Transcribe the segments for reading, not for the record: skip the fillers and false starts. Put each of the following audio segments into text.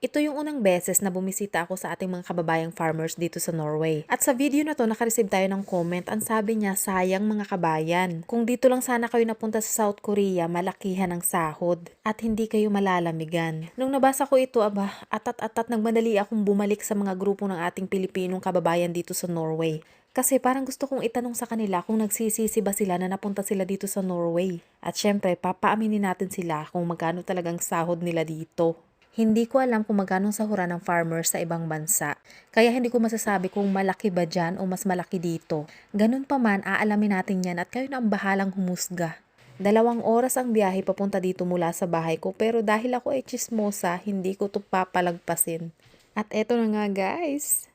Ito yung unang beses na bumisita ako sa ating mga kababayang farmers dito sa Norway. At sa video na to, nakareceive tayo ng comment. Ang sabi niya, sayang mga kabayan. Kung dito lang sana kayo napunta sa South Korea, malakihan ang sahod. At hindi kayo malalamigan. Nung nabasa ko ito, atat-atat nagmadali akong bumalik sa mga grupo ng ating Pilipinong kababayan dito sa Norway. Kasi parang gusto kong itanong sa kanila kung nagsisisi ba sila na napunta sila dito sa Norway. At syempre, papaaminin natin sila kung magkano talagang sahod nila dito. Hindi ko alam kung magkano ang sahuran ng farmers sa ibang bansa. Kaya hindi ko masasabi kung malaki ba dyan o mas malaki dito. Ganun pa man, aalamin natin yan at kayo na ang bahalang humusga. 2 oras ang biyahe papunta dito mula sa bahay ko, pero dahil ako ay chismosa, hindi ko to papalagpasin. At eto na nga guys.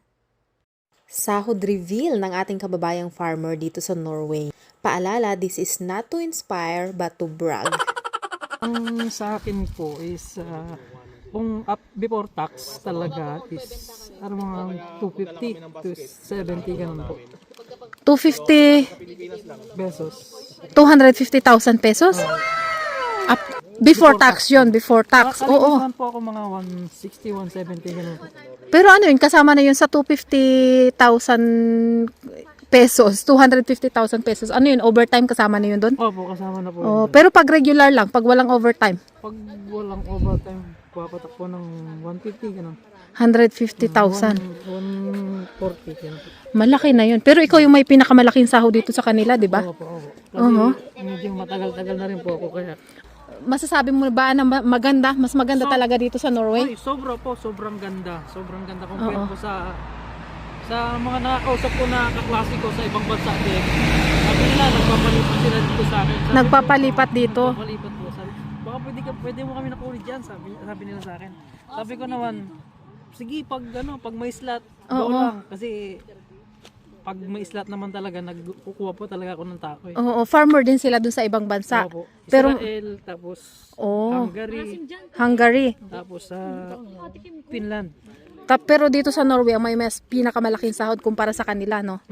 Sahod reveal ng ating kababayang farmer dito sa Norway. Paalala, this is not to inspire but to brag. Ang sa akin po is kung up before tax talaga is mga 250 to 70 ganun po 250, pesos. 250,000 pesos? Up, before tax yon, before tax. Oo. Kalimitan po ako mga 160, 170 ganun po. Pero ano yun, kasama na yun sa 250,000 pesos, 250,000 pesos. Ano yun, overtime kasama na yun doon? Opo, kasama na po Oh, yun. pero pag regular lang, pag walang overtime, Pag walang overtime, papatak po ng 150 ganun. 150,000. 140 ganun. Malaki na yun. Pero ikaw yung may pinakamalaking sahod dito sa kanila, di ba? Opo, opo. Kasi medyo matagal-tagal na rin po ako kaya. Masasabi mo ba na maganda, mas maganda talaga dito sa Norway? Ay, sobra po, sobrang ganda. Sobrang ganda compare po sa mga nakakausap ko na kaklase ko sa ibang bansa din. Sabi nila, nagpapalipat sila dito sa akin. Sabi Nagpapalipat dito. Nagpapalipat po. Sabi, baka pwede mo kami nakulit dyan, sabi nila sa akin. Sabi ko naman, sige, pag may slot, go lang. Kasi pag may slot naman talaga, nagkukuha po talaga ako ng tao. Oo, farmer din sila dun sa ibang bansa. Opo. Pero Israel, tapos Hungary. tapos sa Finland. Pero dito sa Norway, ang may mas pinakamalaking sahod kumpara sa kanila, no?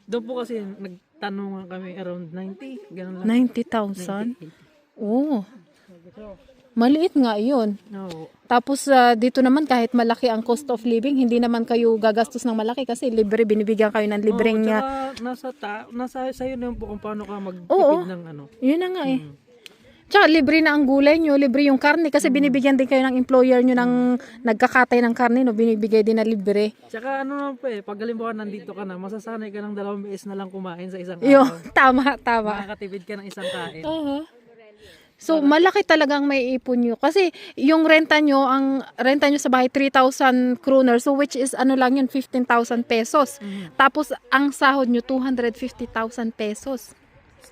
Doon po kasi nagtanungan kami around 90, ganun lang. 90,000? Oo. Maliit nga yun. No. Tapos dito naman kahit malaki ang cost of living, hindi naman kayo gagastos ng malaki kasi libre, binibigyan kayo ng libreng... Nasa sa'yo na po kung paano ka magtipid ng ano. Yun na nga eh. Tsaka libre na ang gulay nyo, libre yung karne kasi binibigyan din kayo ng employer nyo ng nagkakatay ng karne, no? Binibigay din na libre. Tsaka ano naman po pag halimbawa nandito ka na, masasanay ka ng 2 beses na lang kumain sa isang Yo, araw. tama. Makakatipid ka ng isang kain. So, malaki talagang may ipon nyo. Kasi, yung renta nyo sa bahay, 3,000 kroner. So, which is, ano lang yun, 15,000 pesos. Tapos, ang sahod nyo, 250,000 pesos.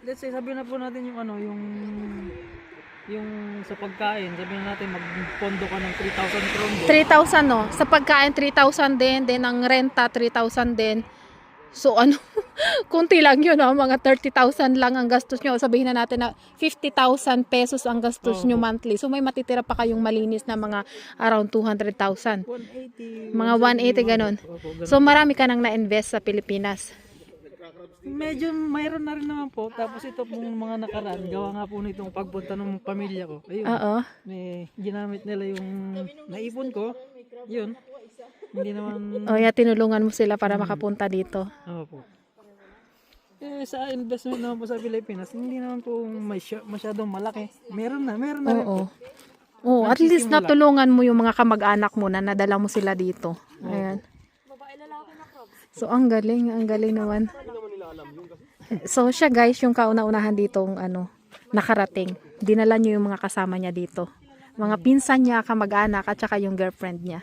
Let's say, sabihin na po natin yung sa pagkain, sabihin natin magpondo ka ng 3,000 kroner. 3,000, no? Sa pagkain, 3,000 din. Then, ang renta, 3,000 din. So, kunti lang yun, no? Mga 30,000 lang ang gastos nyo. Sabihin na natin na 50,000 pesos ang gastos nyo monthly. So, may matitira pa kayong malinis na mga around 200,000. 180. Mga 180, ganun. So, marami ka nang na-invest sa Pilipinas. Medyo mayroon na rin naman po. Tapos ito pong mga nakaraan, gawa nga po nitong pagpunta ng pamilya ko. Ayun, ginamit nila yung naipon ko. Yun. Hindi naman... Tinulungan mo sila para makapunta dito. Opo. Sa investment naman po sa Pilipinas, hindi naman po masyadong malaki. Meron na rin po. At least natulungan mo yung mga kamag-anak mo na nadala mo sila dito. Ayan. So, ang galing naman. So, siya guys, yung kauna-unahan ditong nakarating. Dinala niyo yung mga kasama niya dito. Mga pinsan niya, kamag-anak, at saka yung girlfriend niya.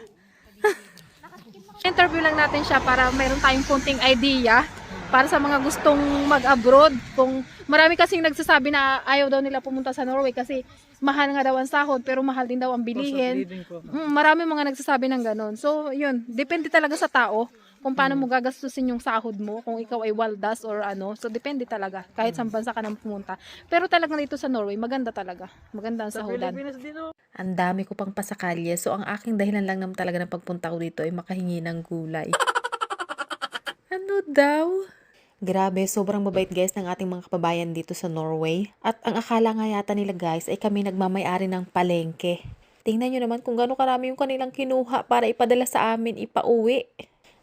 Interview lang natin siya para mayroon tayong konting idea para sa mga gustong mag-abroad. Kung marami kasing nagsasabi na ayaw daw nila pumunta sa Norway kasi mahal nga daw ang sahod pero mahal din daw ang bilihin. Marami mga nagsasabi ng ganon. So, yun, depende talaga sa tao kung paano mo gagastusin yung sahod mo, kung ikaw ay waldas or ano. So, depende talaga kahit saan bansa ka nang pumunta. Pero talaga dito sa Norway, maganda talaga. Maganda ang sahudan. Ang dami ko pang pasakalye, so ang aking dahilan lang naman talaga ng pagpunta ko dito ay makahingi ng gulay. Ano daw? Grabe, sobrang mabait guys ng ating mga kababayan dito sa Norway. At ang akala nga yata nila guys ay kami nagmamay-ari ng palengke. Tingnan nyo naman kung gaano karami yung kanilang kinuha para ipadala sa amin, ipauwi.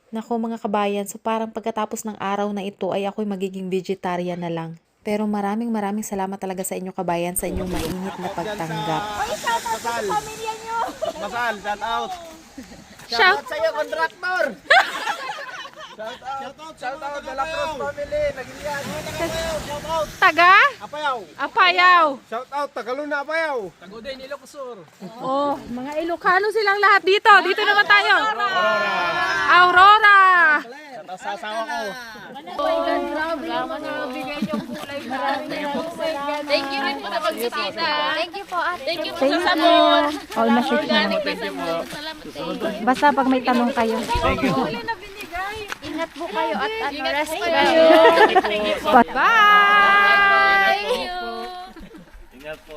Nako mga kabayan, so parang pagkatapos ng araw na ito ay ako'y magiging vegetarian na lang. Pero maraming salamat talaga sa inyo kabayan sa inyong mainit na pagtanggap. Basal, shout out. Shout Sa'yo, kontraktor. Shout out, De La Cruz family. Nagilian. Shout out. taga Apayaw. Apayaw. Shout out, Tagaluna, Apayaw. Taguday ni Ilocosur. Oh, mga Ilocano silang lahat dito. Dito naman tayo. Aurora. Shout out sa asawa ko. Salamat sa bigay niyong kulay. Thank you rin po sa pagbisita. Thank you po ate. Thank you po sa sabon. All na-shoot na. Basta pag may tanong kayo. Ingat po kayo at rest Bye! Bye! Ingat po.